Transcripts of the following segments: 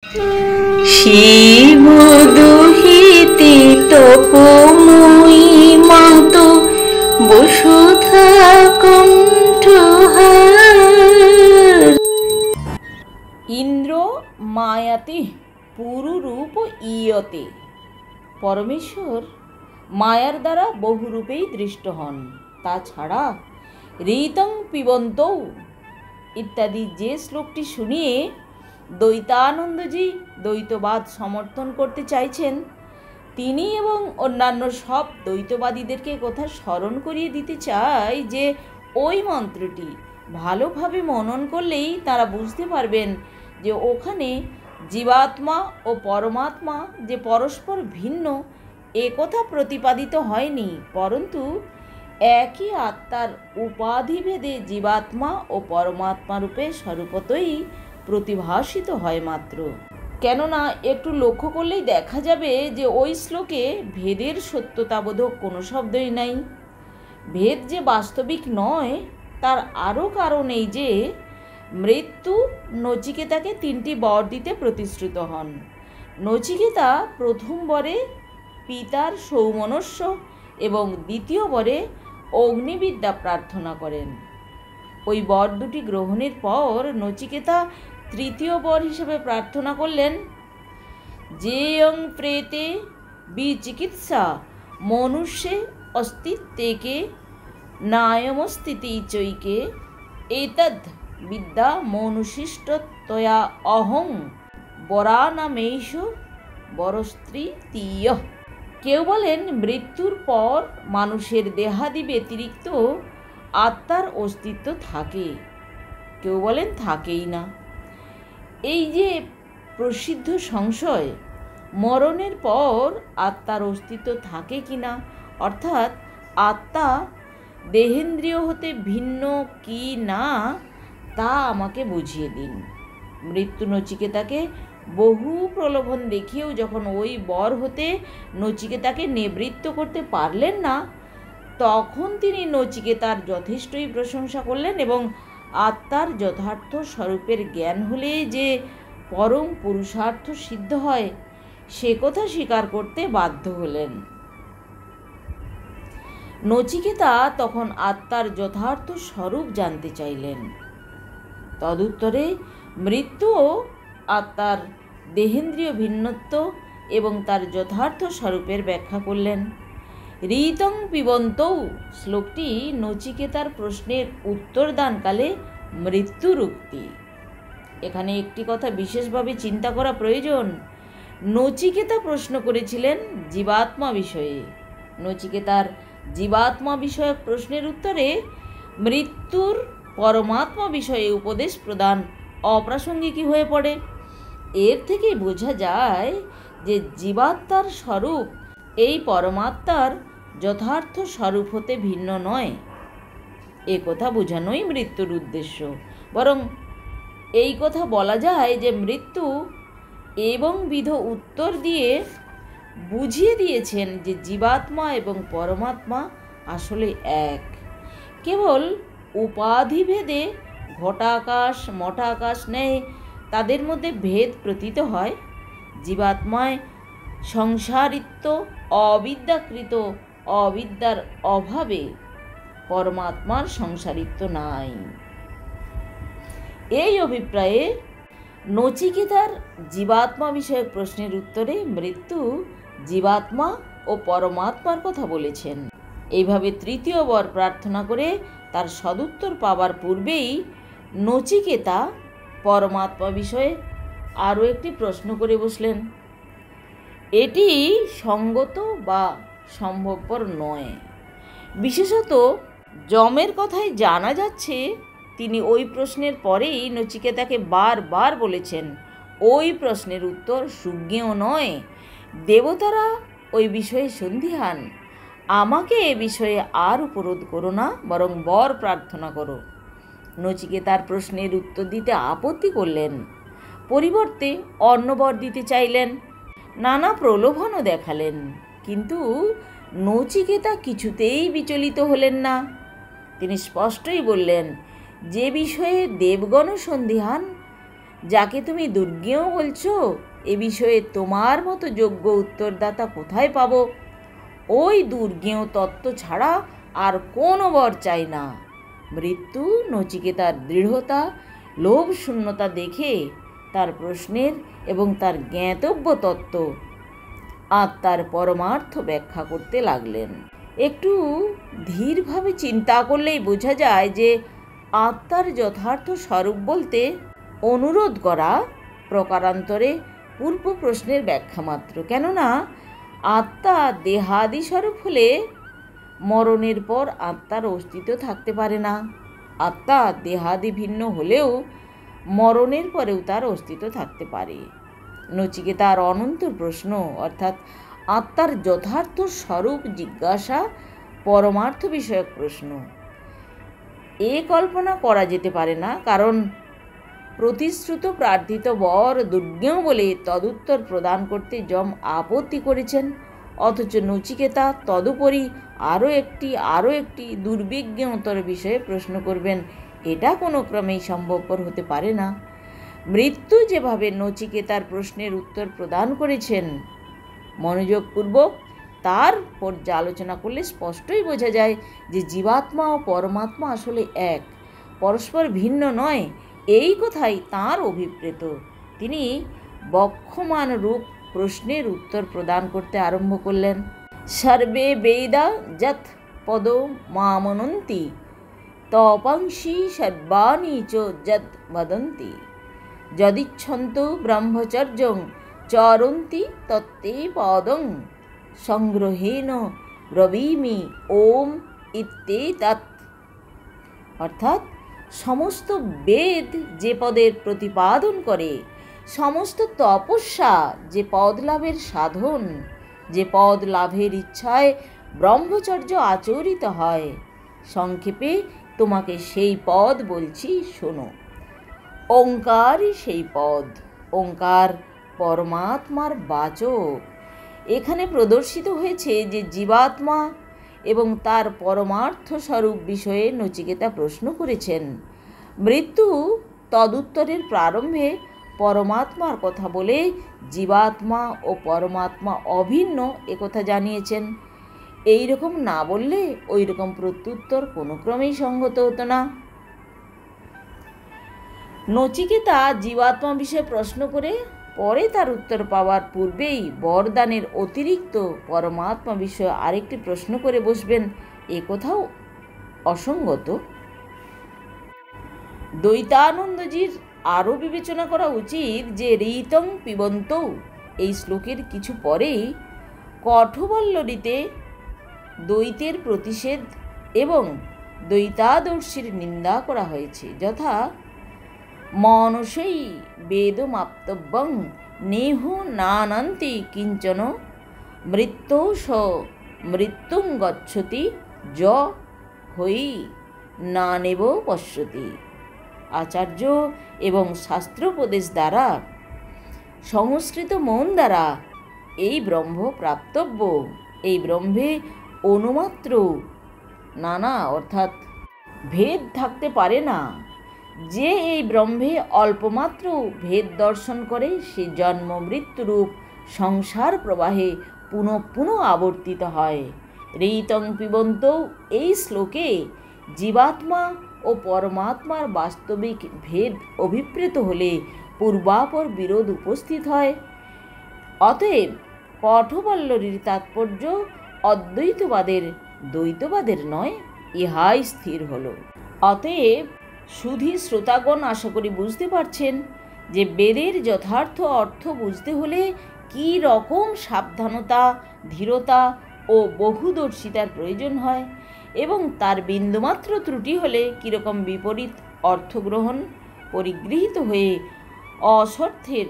শিব দুহিতে তপময়ী মাতো বসুধা কণ্ঠহার। ইন্দ্র মায়াতে পুরুরূপ ইয়তে। পরমেশ্বর মায়ার দ্বারা বহুরূপেই দৃষ্ট হন। তাছাড়া ঋতং পিবন্তৌ ইত্যাদি যে শ্লোকটি শুনিয়ে দ্বৈতানন্দজি দ্বৈতবাদ সমর্থন করতে চাইছেন, তিনি এবং অন্যান্য সব দ্বৈতবাদীদেরকে কথা স্মরণ করিয়ে দিতে চাই যে ওই মন্ত্রটি ভালোভাবে মনন করলেই তারা বুঝতে পারবেন যে ওখানে জীবাত্মা ও পরমাত্মা যে পরস্পর ভিন্ন এ কথা প্রতিপাদিত হয়নি, পরন্তু একই আত্মার উপাধিভেদে জীবাত্মা ও পরমাত্মা রূপে স্বরূপতই প্রতিভাসিত হয় মাত্র। কেননা একটু লক্ষ্য করলেই দেখা যাবে যে ওই শ্লোকে ভেদের সত্যতাবোধক কোনো শব্দই নাই। ভেদ যে বাস্তবিক নয় তার আরও কারণ এই যে মৃত্যু নচিকেতাকে 3টি বর দিতে প্রতিশ্রুত হন। নচিকেতা প্রথম বরে পিতার সৌমনস্য এবং দ্বিতীয় বরে অগ্নিবিদ্যা প্রার্থনা করেন। ওই বর দুটি গ্রহণের পর নচিকেতা তৃতীয় বর হিসেবে প্রার্থনা করলেন, যেয়ং প্রেতে বিচিকিৎসা মনুষ্যে অস্তিত্বেকে নায়মস্থিতি চৈকে এতদ বিদ্যা মনুশিষ্টতয়া অহং বরানামেষ বরস্ত্রীতীয়। কেউ বলেন মৃত্যুর পর মানুষের দেহাদি ব্যতিরিক্ত আত্মার অস্তিত্ব থাকে, কেউ বলেন থাকেই না। এই যে প্রসিদ্ধ সংশয়, মরণের পর আত্মার অস্তিত্ব থাকে কি না, অর্থাৎ আত্মা দেহেন্দ্রিয় হতে ভিন্ন কি না, তা আমাকে বুঝিয়ে দিন। মৃত্যু নচিকেতাকে বহু প্রলোভন দেখিয়েও যখন ওই বর হতে নচিকেতাকে নিবৃত্ত করতে পারলেন না, তখন তিনি নচিকেতার যথেষ্টই প্রশংসা করলেন এবং আত্মার যথার্থ স্বরূপের জ্ঞান হলে যে পরম পুরুষার্থ সিদ্ধ হয় সে কথা স্বীকার করতে বাধ্য হলেন। নচিকেতা তখন আত্মার যথার্থ স্বরূপ জানতে চাইলেন। তদুত্তরে মৃত্যুও আত্মার দেহেন্দ্রীয় ভিন্নত্ব এবং তার যথার্থ স্বরূপের ব্যাখ্যা করলেন। ঋতং পিবন্তৌ শ্লোকটি নচিকেতার প্রশ্নের উত্তরদানকালে মৃত্যুর উক্তি। এখানে একটি কথা বিশেষভাবে চিন্তা করা প্রয়োজন। নচিকেতা প্রশ্ন করেছিলেন জীবাত্মা বিষয়ে। নচিকেতার জীবাত্মা বিষয়ক প্রশ্নের উত্তরে মৃত্যুর পরমাত্মা বিষয়ে উপদেশ প্রদান অপ্রাসঙ্গিকই হয়ে পড়ে। এর থেকেই বোঝা যায় যে জীবাত্মার স্বরূপ এই পরমাত্মার যথার্থ স্বরূপ হতে ভিন্ন নয়। এ কথা বোঝানোই মৃত্যুর উদ্দেশ্য। বরং এই কথা বলা যায় যে মৃত্যু এবং বিধ উত্তর দিয়ে বুঝিয়ে দিয়েছেন যে জীবাত্মা এবং পরমাত্মা আসলে এক। কেবল উপাধিভেদে ঘটাকাশ মঠাকাশ নেই তাদের মধ্যে ভেদ প্রতীত হয়। জীবাত্মায় সংসারিত্ব অবিদ্যাকৃত অবিদ্যার অভাবে পরমাত্মার সংসারিত্ব নাই। এই অভিপ্রায়ে নচিকেতার জীবাত্মা বিষয়ক প্রশ্নের উত্তরে মৃত্যু জীবাত্মা ও পরমাত্মার কথা বলেছেন। এইভাবে তৃতীয় বর প্রার্থনা করে তার সদুত্তর পাবার পূর্বেই নচিকেতা পরমাত্মা বিষয়ে আরও একটি প্রশ্ন করে বসলেন। এটি সঙ্গত বা সম্ভবপর নয়। বিশেষত যমের কথায় জানা যাচ্ছে তিনি ওই প্রশ্নের পরেই নচিকেতাকে বারবার বলেছেন ওই প্রশ্নের উত্তর সুজ্ঞেয় নয়। দেবতারা ওই বিষয়ে সন্দিহান। আমাকে এ বিষয়ে আর উপরোধ করো না, বরং বর প্রার্থনা করো। নচিকেতার প্রশ্নের উত্তর দিতে আপত্তি করলেন, পরিবর্তে অন্য বর দিতে চাইলেন, নানা প্রলোভনও দেখালেন। কিন্তু নচিকেতা কিছুতেই বিচলিত হলেন না। তিনি স্পষ্টই বললেন, যে বিষয়ে দেবগণ সন্দিহান যাকে তুমি দুর্জ্ঞেয় বলছো, এ বিষয়ে তোমার মতো যোগ্য উত্তরদাতা কোথায় পাব? ওই দুর্জ্ঞেয় তত্ত্ব ছাড়া আর কোনো বর চাই না। মৃত্যু নচিকেতার দৃঢ়তা, লোভ শূন্যতা দেখে তার প্রশ্নের এবং তার জ্ঞাতব্য তত্ত্ব আত্মার পরমার্থ ব্যাখ্যা করতে লাগলেন। একটু ধীরভাবে চিন্তা করলেই বোঝা যায় যে আত্মার যথার্থ স্বরূপ বলতে অনুরোধ করা প্রকারান্তরে পূর্ব প্রশ্নের ব্যাখ্যা মাত্র। কেননা আত্মা দেহাদি স্বরূপ হলে মরণের পর আত্মার অস্তিত্ব থাকতে পারে না। আত্মা দেহাদি ভিন্ন হলেও মরণের পরেও তার অস্তিত্ব থাকতে পারে। নচিকেতার অনন্তর প্রশ্ন অর্থাৎ আত্মার যথার্থ স্বরূপ জিজ্ঞাসা পরমার্থ বিষয়ক প্রশ্ন। এ কল্পনা করা যেতে পারে না, কারণ প্রতিশ্রুত প্রার্থিত বর দুর্জ্ঞেয় বলে তদুত্তর প্রদান করতে যম আপত্তি করেছেন, অথচ নচিকেতা তদুপরি আরও একটি দুর্বিজ্ঞতর বিষয়ে প্রশ্ন করবেন, এটা কোনো ক্রমেই সম্ভবপর হতে পারে না। মৃত্যু যেভাবে নচিকেতার প্রশ্নের উত্তর প্রদান করেছেন, মনোযোগপূর্বক তার পর্যালোচনা করলে স্পষ্টই বোঝা যায় যে জীবাত্মা ও পরমাত্মা আসলে এক, পরস্পর ভিন্ন নয়। এই কথাই তাঁর অভিপ্রেত। তিনি বক্ষমান রূপ প্রশ্নের উত্তর প্রদান করতে আরম্ভ করলেন। সর্বে বেদা যৎ পদ মামনন্তি তপংসি সর্বাণি চ যৎ বদন্তি যদিচ্ছন্তু ব্রহ্মচর্যং চরন্তি তত্তে পদং সংগ্রহেণ ব্রবীমি ওম ইত্যেতৎ। অর্থাৎ সমস্ত বেদ যে পদের প্রতিপাদন করে, সমস্ত তপস্যা যে পদ লাভের সাধন, যে পদ লাভের ইচ্ছায় ব্রহ্মচর্য আচরিত হয়, সংক্ষেপে তোমাকে সেই পদ বলছি, শোনো। ওঙ্কারই সেই পদ। ওঙ্কার পরমাত্মার বাচক। এখানে প্রদর্শিত হয়েছে যে জীবাত্মা এবং তার পরমার্থ স্বরূপ বিষয়ে নচিকেতা প্রশ্ন করেছেন। মৃত্যু তদুত্তরের প্রারম্ভে পরমাত্মার কথা বলে জীবাত্মা ও পরমাত্মা অভিন্ন একথা জানিয়েছেন। এই রকম না বললে ওই রকম প্রত্যুত্তর কোনো ক্রমেই সঙ্গত হতো না। নচিকেতা জীবাত্মা বিষয়ে প্রশ্ন করে পরে তার উত্তর পাওয়ার পূর্বেই বরদানের অতিরিক্ত পরমাত্মা বিষয়ে আরেকটি প্রশ্ন করে বসবেন, এ কথাও অসঙ্গত। দ্বৈতানন্দজির আরও বিবেচনা করা উচিত যে ঋতং পিবন্তৌ এই শ্লোকের কিছু পরেই কঠোবল্লরীতে দ্বৈতের প্রতিষেধ এবং দ্বৈতাদর্শীর নিন্দা করা হয়েছে, যথা মনসৈ বেদমাপ্তব্যং নেহ নানান্তি কিঞ্চন মৃত্যুষ মৃত্যুং গচ্ছতি য হই নানেব পশ্যতি। আচার্য এবং শাস্ত্রোপদেশ দ্বারা সংস্কৃত মন দ্বারা এই ব্রহ্ম প্রাপ্তব্য। এই ব্রহ্মে অনুমাত্র নানা অর্থাৎ ভেদ থাকতে পারে না। যে এই ব্রহ্মে অল্পমাত্র ভেদ দর্শন করে সে জন্ম মৃত্যুরূপ সংসার প্রবাহে পুনঃ পুনঃ আবর্তিত হয়। ঋতং পিবন্তৌ এই শ্লোকে জীবাত্মা ও পরমাত্মার বাস্তবিক ভেদ অভিপ্রেত হলে পূর্বাপর বিরোধ উপস্থিত হয়। অতএব কঠোবল্লরীর তাৎপর্য অদ্বৈতবাদের দ্বৈতবাদের নয়, ইহাই স্থির হল। অতএব সুধী শ্রোতাগণ আশা করি বুঝতে পারছেন যে বেদের যথার্থ অর্থ বুঝতে হলে কী রকম সাবধানতা, ধীরতা ও বহুদর্শিতার প্রয়োজন হয়, এবং তার বিন্দুমাত্র ত্রুটি হলে কীরকম বিপরীত অর্থগ্রহণ পরিগৃহীত হয়ে অসর্থের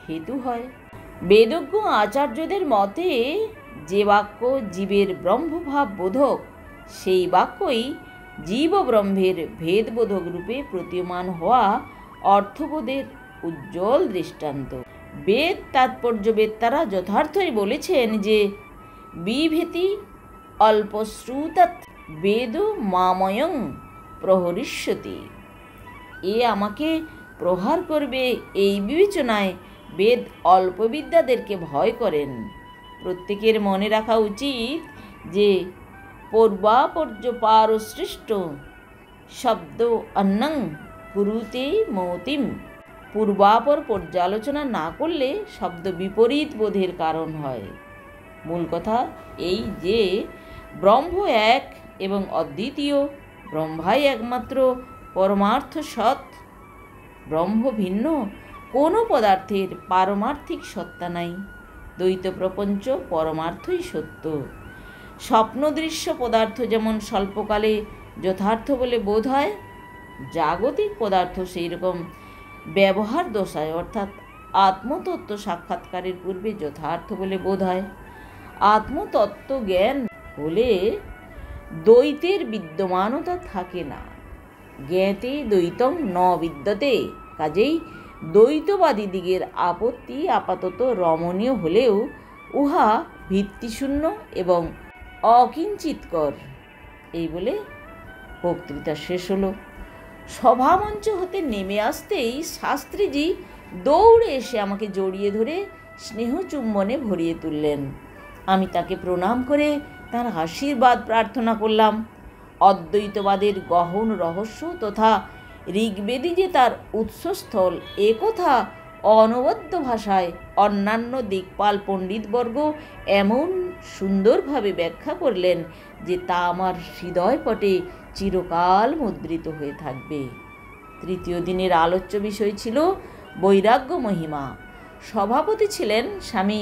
হেতু হয়। বেদজ্ঞ আচার্যদের মতে যে বাক্য জীবের ব্রহ্মভাব বোধক, সেই বাক্যই জীব ব্রহ্মের ভেদবোধক রূপে প্রতীয়মান হওয়া অর্থবোধের উজ্জ্বল দৃষ্টান্ত। বেদ তাৎপর্যবেত্তারা যথার্থই বলেছেন যে বিভেতি অল্পশ্রুতাৎ বেদ মাময়ং প্রহরিষ্যতি। এ আমাকে প্রহার করবে এই বিবেচনায় বেদ অল্পবিদ্যাদেরকে ভয় করেন। প্রত্যেকের মনে রাখা উচিত যে পূর্বাপর্যপারসৃষ্ট শব্দ অন্নং কুরুতে মৌতিম। পূর্বাপর পর্যালোচনা না করলে শব্দ বিপরীত বোধের কারণ হয়। মূল কথা এই যে ব্রহ্ম এক এবং অদ্বিতীয়, ব্রহ্মাই একমাত্র পরমার্থ সৎ। ব্রহ্ম ভিন্ন কোনো পদার্থের পারমার্থিক সত্তা নাই। দ্বৈত প্রপঞ্চ পরমার্থই সত্য। স্বপ্নদৃশ্য পদার্থ যেমন স্বল্পকালে যথার্থ বলে বোধ হয়, জাগতিক পদার্থ সেই রকম ব্যবহার দশায় অর্থাৎ আত্মতত্ত্ব সাক্ষাৎকারের পূর্বে যথার্থ বলে বোধ হয়। আত্মতত্ত্ব জ্ঞান হলে দ্বৈতের বিদ্যমানতা থাকে না। জ্ঞাতে দ্বৈতং ন বিদ্যতে। কাজেই দ্বৈতবাদী দিগের আপত্তি আপাতত রমণীয় হলেও উহা ভিত্তিশূন্য এবং অকিঞ্চিতকর। এই বলে বক্তৃতা শেষ হলো। সভামঞ্চ হতে নেমে আসতেই শাস্ত্রীজি দৌড়ে এসে আমাকে জড়িয়ে ধরে স্নেহ চুম্বনে ভরিয়ে তুললেন। আমি তাকে প্রণাম করে তার আশীর্বাদ প্রার্থনা করলাম। অদ্বৈতবাদের গহন রহস্য তথা ঋগ্বেদী যে তার উৎসস্থল এ কথা অনবদ্য ভাষায় অন্যান্য দিকপাল পণ্ডিতবর্গ এমন সুন্দরভাবে ব্যাখ্যা করলেন যে তা আমার হৃদয়পটে চিরকাল মুদ্রিত হয়ে থাকবে। তৃতীয় দিনের আলোচ্য বিষয় ছিল বৈরাগ্য মহিমা। সভাপতি ছিলেন স্বামী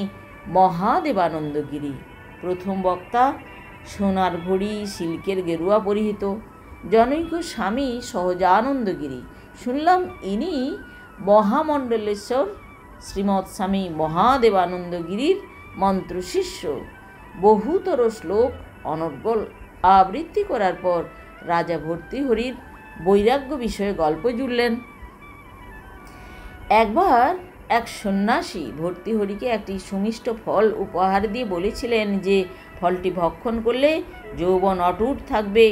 মহাদেবানন্দগিরি। প্রথম বক্তা সোনার ঘড়ি সিল্কের গেরুয়া পরিহিত জনৈক স্বামী সহজানন্দগিরি। শুনলাম ইনি মহামণ্ডলেশ্বর শ্রীমৎ স্বামী মহাদেবানন্দগিরির মন্ত্রশিষ্য। বহুতর শ্লোক অনর্গল আবৃত্তি করার পর রাজা ভর্তৃহরির বৈরাগ্য বিষয়ে গল্প জুড়লেন। একবার এক সন্ন্যাসী ভর্তৃহরিকে একটি সুমিষ্ট ফল উপহার দিয়ে বলেছিলেন যে ফলটি ভক্ষণ করলে যৌবন অটুট থাকবে।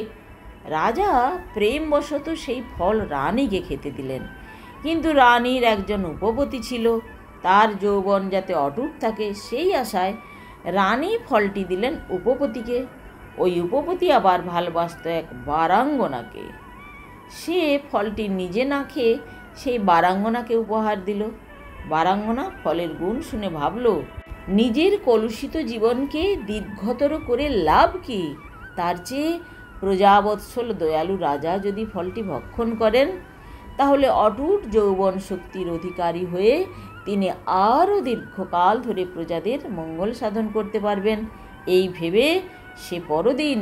রাজা প্রেমবশত সেই ফল রানীকে খেতে দিলেন, কিন্তু রানীর একজন উপপতি ছিল। তার যৌবন যাতে অটুট থাকে সেই আশায় রানী ফলটি দিলেন উপপতিকে। ওই উপপতি আবার ভালোবাসত এক বারাঙ্গনাকে। সে ফলটি নিজে না খেয়ে সেই বারাঙ্গনাকে উপহার দিল। বারাঙ্গনা ফলের গুণ শুনে ভাবল, নিজের কলুষিত জীবনকে দীর্ঘতর করে লাভ কি? তার চেয়ে প্রজাবৎসল দয়ালু রাজা যদি ফলটি ভক্ষণ করেন তাহলে অটুট যৌবন শক্তির অধিকারী হয়ে তিনি আরও দীর্ঘকাল ধরে প্রজাদের মঙ্গল সাধন করতে পারবেন। এই ভেবে সে পরদিন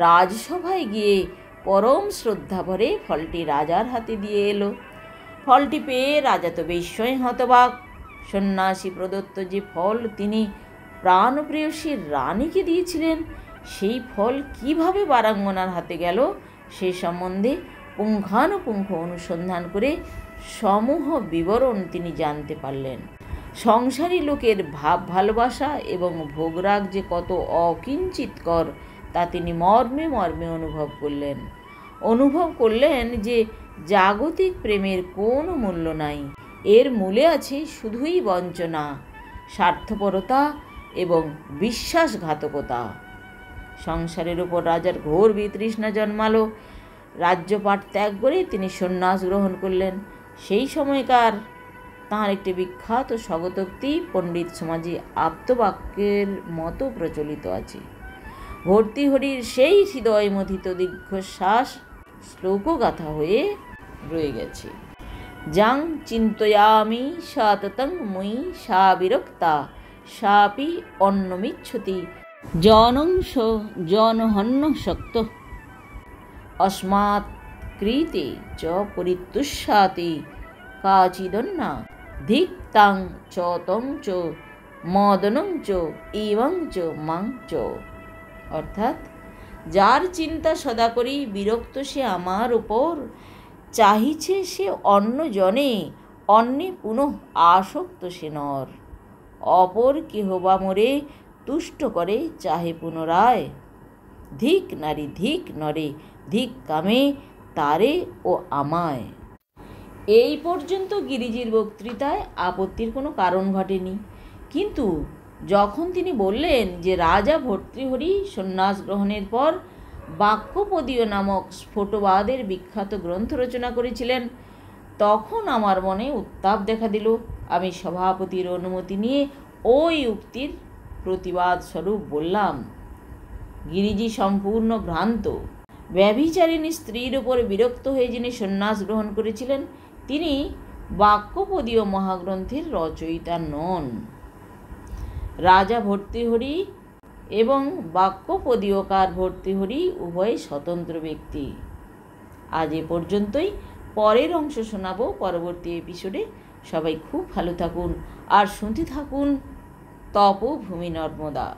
রাজসভায় গিয়ে পরম শ্রদ্ধাভরে ফলটি রাজার হাতে দিয়ে এলো। ফলটি পেয়ে রাজা তো বিস্ময়ে হতবাক। সন্ন্যাসী প্রদত্ত যে ফল তিনি প্রাণপ্রেয়সী রানীকে দিয়েছিলেন সেই ফল কিভাবে বারাঙ্গনার হাতে গেল সে সম্বন্ধে পুঙ্খানুপুঙ্খ অনুসন্ধান করে সমূহ বিবরণ তিনি জানতে পারলেন। সংসারী লোকের ভাব ভালোবাসা এবং ভোগরাগ যে কত অকিঞ্চিতকর তা তিনি মর্মে মর্মে অনুভব করলেন যে জাগতিক প্রেমের কোনো মূল্য নাই। এর মূলে আছে শুধুই বঞ্চনা, স্বার্থপরতা এবং বিশ্বাসঘাতকতা। সংসারের উপর রাজার ঘোর বিতৃষ্ণা জন্মালো। রাজ্যপাট ত্যাগ করে তিনি সন্ন্যাস গ্রহণ করলেন। সেই সময়কার তাঁর একটি বিখ্যাত স্বগতোক্তি পণ্ডিত সমাজে আপ্তবাক্যের মতো প্রচলিত আছে। ভর্তৃহরির সেই হৃদয়মথিত দীর্ঘশ্বাস শ্লোকগাথা হয়ে রয়ে গেছে। যাং চিন্তয়ামি সততং মুই সা বিরক্তা সাপি অন্নমিচ্ছতি জনংশ জনহন্ন শক্ত अस्मात् कृते च परितुष्याति काचिदन्ना धिक्तां च तं च मदनं च एवं च मां च। অর্থাৎ যার চিন্তা সদা করি বিরক্ত সে আমার উপর, চাহিছে সে অন্য জনে, অন্যে পুনঃ আসক্ত সে নর। অপর কেহ বা মোরে তুষ্ট করে চাহে পুনরায়। ধিক নারী ধিক নরে, ধিক কামে তারে ও আমায়। এই পর্যন্ত গিরিজির বক্তৃতায় আপত্তির কোনো কারণ ঘটেনি, কিন্তু যখন তিনি বললেন যে রাজা ভর্তৃহরি সন্ন্যাস গ্রহণের পর বাক্যপদীয় নামক স্ফোটবাদের বিখ্যাত গ্রন্থ রচনা করেছিলেন, তখন আমার মনে উত্তাপ দেখা দিল। আমি সভাপতির অনুমতি নিয়ে ওই উক্তির প্রতিবাদ স্বরূপ বললাম, গিরিজি সম্পূর্ণ ভ্রান্ত। ব্যভিচারিণী স্ত্রীর উপর বিরক্ত হয়ে যিনি সন্ন্যাস গ্রহণ করেছিলেন, তিনি বাক্যপদীয় মহাগ্রন্থের রচয়িতা নন। রাজা ভর্তৃহরি এবং বাক্যপদীয়কার ভর্তৃহরি উভয় স্বতন্ত্র ব্যক্তি। আজ এ পর্যন্তই। পরের অংশ শোনাবো পরবর্তী এপিসোডে। সবাই খুব ভালো থাকুন আর শুনতে থাকুন তপভূমি নর্মদা।